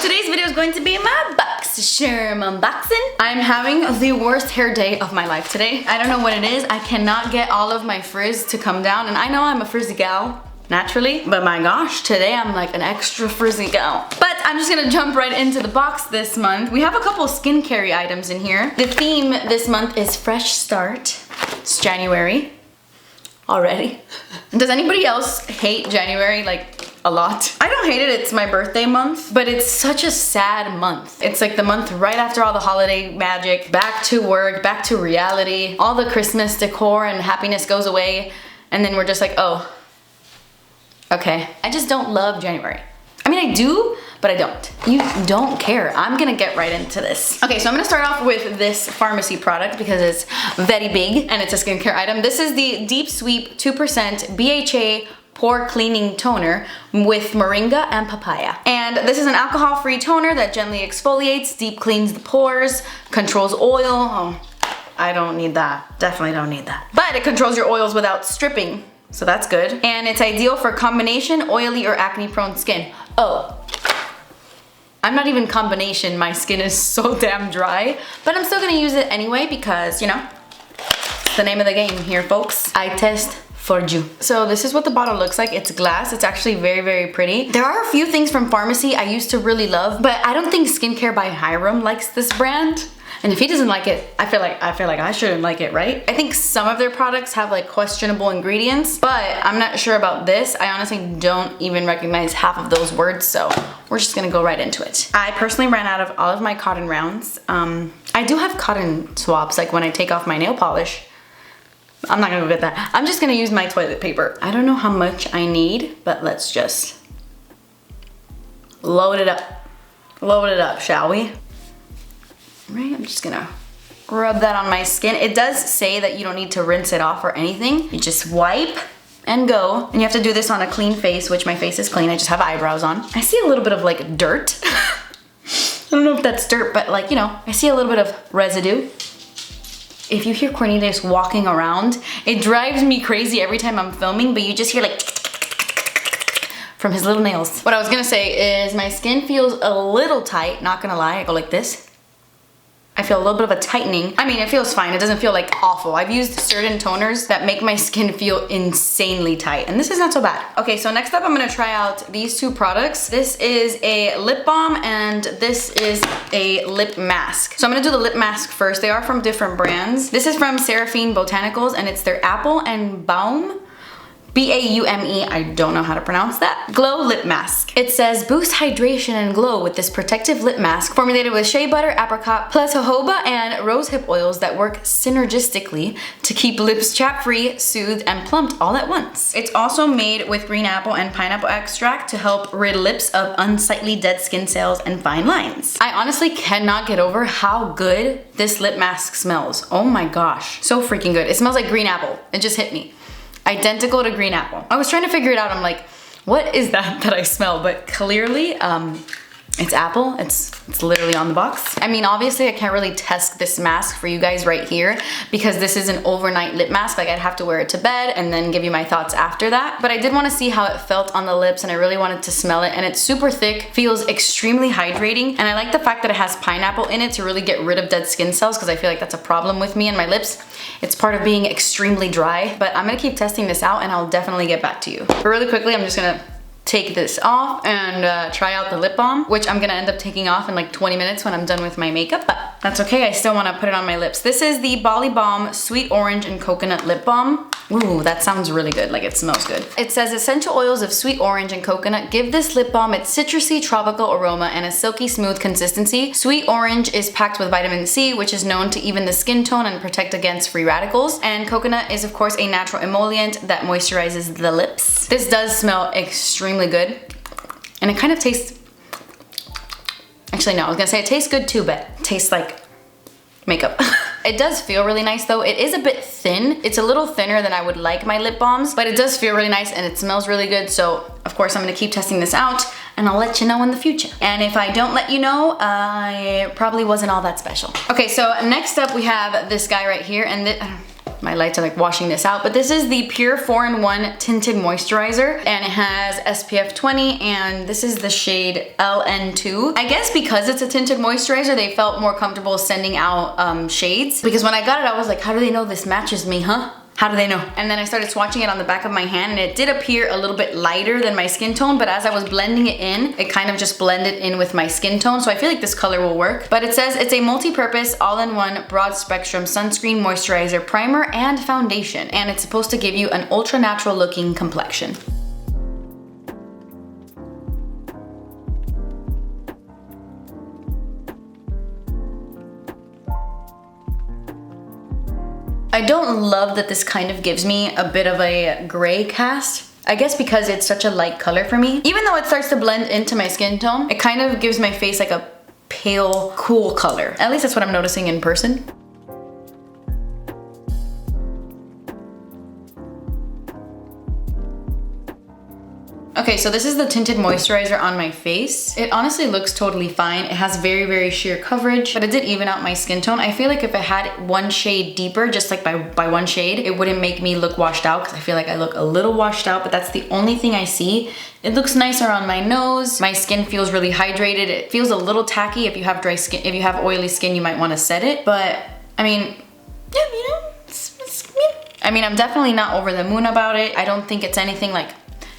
today's video is going to be my Boxycharm unboxing. I'm having the worst hair day of my life today. I don't know what it is. I cannot get all of my frizz to come down, and I know I'm a frizzy gal naturally, but my gosh, today I'm like an extra frizzy gal. But I'm just gonna jump right into the box this month. We have a couple of skincare items in here. The theme this month is Fresh Start. It's January already. Does anybody else hate January like a lot? I don't hate it, it's my birthday month, but it's such a sad month. It's like the month right after all the holiday magic, back to work, back to reality, all the Christmas decor and happiness goes away, and then we're just like, oh, okay. I just don't love January. I mean, I do, but I don't. You don't care. I'm gonna get right into this. Okay, so I'm gonna start off with this Farmacy product because it's very big and it's a skincare item. This is the Deep Sweep 2% BHA Pore Cleaning Toner with Moringa and Papaya. And this is an alcohol-free toner that gently exfoliates, deep cleans the pores, controls oil. Oh, I don't need that. Definitely don't need that. But it controls your oils without stripping, so that's good. And it's ideal for combination, oily, or acne-prone skin. Oh, I'm not even combination. My skin is so damn dry, but I'm still gonna use it anyway because, you know, it's the name of the game here, folks. I test for you. So this is what the bottle looks like. It's glass. It's actually very, very pretty. There are a few things from Farmacy I used to really love, but I don't think Skincare by Hiram likes this brand. And if he doesn't like it, I feel like I shouldn't like it, right? I think some of their products have like questionable ingredients, but I'm not sure about this. I honestly don't even recognize half of those words, so we're just gonna go right into it. I personally ran out of all of my cotton rounds. I do have cotton swabs, like when I take off my nail polish. I'm not gonna go get that. I'm just gonna use my toilet paper. I don't know how much I need, but let's just load it up. Load it up, shall we? Right, I'm just gonna rub that on my skin. It does say that you don't need to rinse it off or anything. You just wipe and go. And you have to do this on a clean face, which my face is clean. I just have eyebrows on. I see a little bit of like dirt. I don't know if that's dirt, but like, you know, I see a little bit of residue. If you hear Cornelius walking around, it drives me crazy every time I'm filming, but you just hear like from his little nails. What I was gonna say is my skin feels a little tight, not gonna lie. I go like this. I feel a little bit of a tightening. I mean, it feels fine. It doesn't feel like awful. I've used certain toners that make my skin feel insanely tight, and this is not so bad. Okay, so next up I'm gonna try out these two products. This is a lip balm and this is a lip mask. So I'm gonna do the lip mask first. They are from different brands. This is from Seraphine Botanicals and it's their Apple and Baume. B-A-U-M-E, I don't know how to pronounce that. Glow Lip Mask. It says, boost hydration and glow with this protective lip mask formulated with shea butter, apricot, plus jojoba and rosehip oils that work synergistically to keep lips chapped-free, soothed, and plumped all at once. It's also made with green apple and pineapple extract to help rid lips of unsightly dead skin cells and fine lines. I honestly cannot get over how good this lip mask smells. Oh my gosh, so freaking good. It smells like green apple. It just hit me. Identical to green apple. I was trying to figure it out. I'm like, what is that I smell? But clearly, it's apple. It's literally on the box. I mean, obviously I can't really test this mask for you guys right here because this is an overnight lip mask. Like I'd have to wear it to bed and then give you my thoughts after that. But I did want to see how it felt on the lips and I really wanted to smell it. And it's super thick, feels extremely hydrating. And I like the fact that it has pineapple in it to really get rid of dead skin cells because I feel like that's a problem with me and my lips. It's part of being extremely dry, but I'm gonna keep testing this out and I'll definitely get back to you. But really quickly, I'm just gonna take this off and try out the lip balm, which I'm gonna end up taking off in like 20 minutes when I'm done with my makeup, but that's okay. I still wanna put it on my lips. This is the Bali Balm Sweet Orange and Coconut Lip Balm. Ooh, that sounds really good, like it smells good. It says essential oils of sweet orange and coconut give this lip balm its citrusy tropical aroma and a silky smooth consistency. Sweet orange is packed with vitamin C, which is known to even the skin tone and protect against free radicals. And coconut is of course a natural emollient that moisturizes the lips. This does smell extremely good. And it kind of tastes, actually no, I was gonna say it tastes good too, but it tastes like makeup. It does feel really nice though. It is a bit thin. It's a little thinner than I would like my lip balms, but it does feel really nice and it smells really good. So of course I'm gonna keep testing this out and I'll let you know in the future. And if I don't let you know, I probably wasn't all that special. Okay, so next up we have this guy right here, and my lights are like washing this out, but this is the Pure 4-in-1 Tinted Moisturizer, and it has SPF 20, and this is the shade LN2. I guess because it's a tinted moisturizer, they felt more comfortable sending out shades, because when I got it, I was like, how do they know this matches me, huh? How do they know? And then I started swatching it on the back of my hand, and it did appear a little bit lighter than my skin tone, but as I was blending it in, it kind of just blended in with my skin tone, so I feel like this color will work. But it says it's a multi-purpose, all-in-one, broad-spectrum sunscreen, moisturizer, primer, and foundation, and it's supposed to give you an ultra-natural looking complexion. I don't love that this kind of gives me a bit of a gray cast. I guess because it's such a light color for me. Even though it starts to blend into my skin tone, it kind of gives my face like a pale, cool color. At least that's what I'm noticing in person. Okay, so this is the tinted moisturizer on my face. It honestly looks totally fine. It has very, very sheer coverage, but it did even out my skin tone. I feel like if it had one shade deeper, just like by one shade, it wouldn't make me look washed out, because I feel like I look a little washed out, but that's the only thing I see. It looks nicer on my nose. My skin feels really hydrated. It feels a little tacky. If you have dry skin, if you have oily skin, you might want to set it. But I mean, yeah, you know, I mean, I'm definitely not over the moon about it. I don't think it's anything like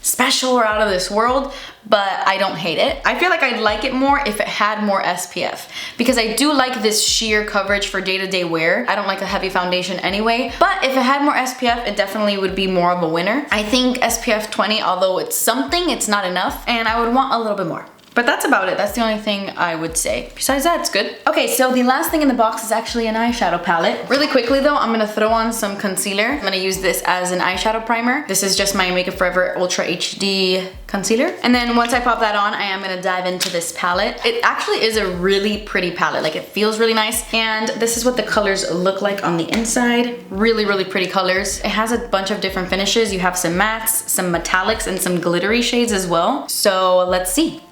special or out of this world, but I don't hate it. I feel like I'd like it more if it had more SPF, because I do like this sheer coverage for day-to-day wear. I don't like a heavy foundation anyway, but if it had more SPF, it definitely would be more of a winner. I think SPF 20, although it's something, it's not enough, and I would want a little bit more. But that's about it. That's the only thing I would say. Besides that, it's good. Okay, so the last thing in the box is actually an eyeshadow palette. Really quickly though, I'm gonna throw on some concealer. I'm gonna use this as an eyeshadow primer. This is just my Make Up Forever Ultra HD concealer. And then once I pop that on, I am gonna dive into this palette. It actually is a really pretty palette. Like, it feels really nice. And this is what the colors look like on the inside. Really, really pretty colors. It has a bunch of different finishes. You have some mattes, some metallics, and some glittery shades as well. So let's see.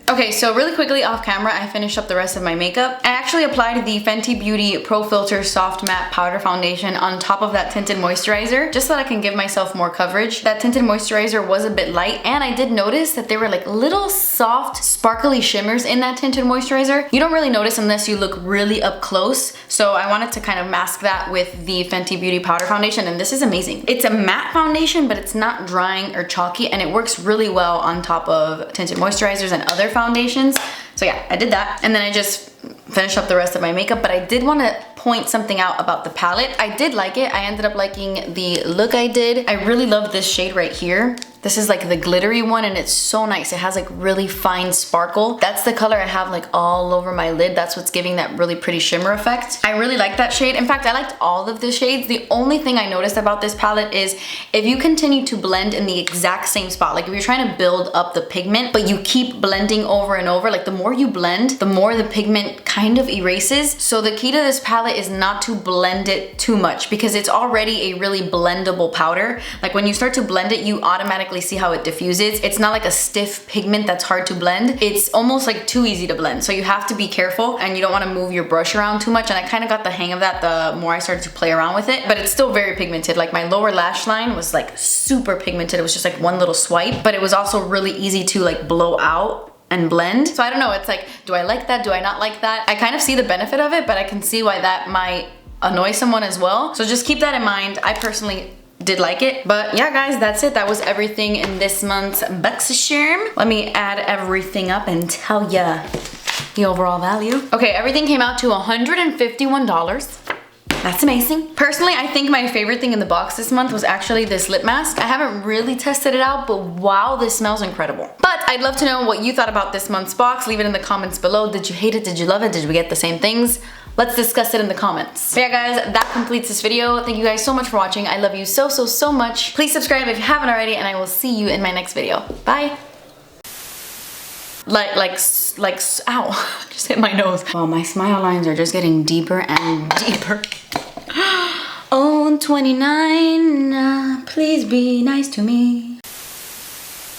Okay, so really quickly off camera, I finished up the rest of my makeup. I actually applied the Fenty Beauty Pro Filter Soft Matte Powder Foundation on top of that tinted moisturizer, just so that I can give myself more coverage. That tinted moisturizer was a bit light, and I did notice that there were like little soft, sparkly shimmers in that tinted moisturizer. You don't really notice unless you look really up close, so I wanted to kind of mask that with the Fenty Beauty Powder Foundation, and this is amazing. It's a matte foundation, but it's not drying or chalky, and it works really well on top of tinted moisturizers and other foundations. So yeah, I did that, and then I just finished up the rest of my makeup. But I did want to point something out about the palette. I did like it. I ended up liking the look I did. I really love this shade right here. This is like the glittery one and it's so nice. It has like really fine sparkle. That's the color I have like all over my lid. That's what's giving that really pretty shimmer effect. I really like that shade. In fact, I liked all of the shades. The only thing I noticed about this palette is if you continue to blend in the exact same spot, like if you're trying to build up the pigment, but you keep blending over and over, like the more you blend, the more the pigment kind of erases. So the key to this palette is not to blend it too much because it's already a really blendable powder. Like when you start to blend it, you automatically see how it diffuses. It's not like a stiff pigment that's hard to blend. It's almost like too easy to blend. So you have to be careful and you don't want to move your brush around too much. And I kind of got the hang of that the more I started to play around with it, but it's still very pigmented. Like my lower lash line was like super pigmented. It was just like one little swipe, but it was also really easy to like blow out and blend. So I don't know, it's like, do I like that? Do I not like that? I kind of see the benefit of it, but I can see why that might annoy someone as well. So just keep that in mind. I personally did like it. But yeah, guys, that's it. That was everything in this month's Boxycharm. Let me add everything up and tell ya the overall value. Okay, everything came out to $151. That's amazing. Personally, I think my favorite thing in the box this month was actually this lip mask. I haven't really tested it out, but wow, this smells incredible. But I'd love to know what you thought about this month's box. Leave it in the comments below. Did you hate it? Did you love it? Did we get the same things? Let's discuss it in the comments. But yeah, guys, that completes this video. Thank you guys so much for watching. I love you so, so, so much. Please subscribe if you haven't already, and I will see you in my next video. Bye. Ow, just hit my nose. Wow, my smile lines are just getting deeper and deeper. Oh, 29, please be nice to me.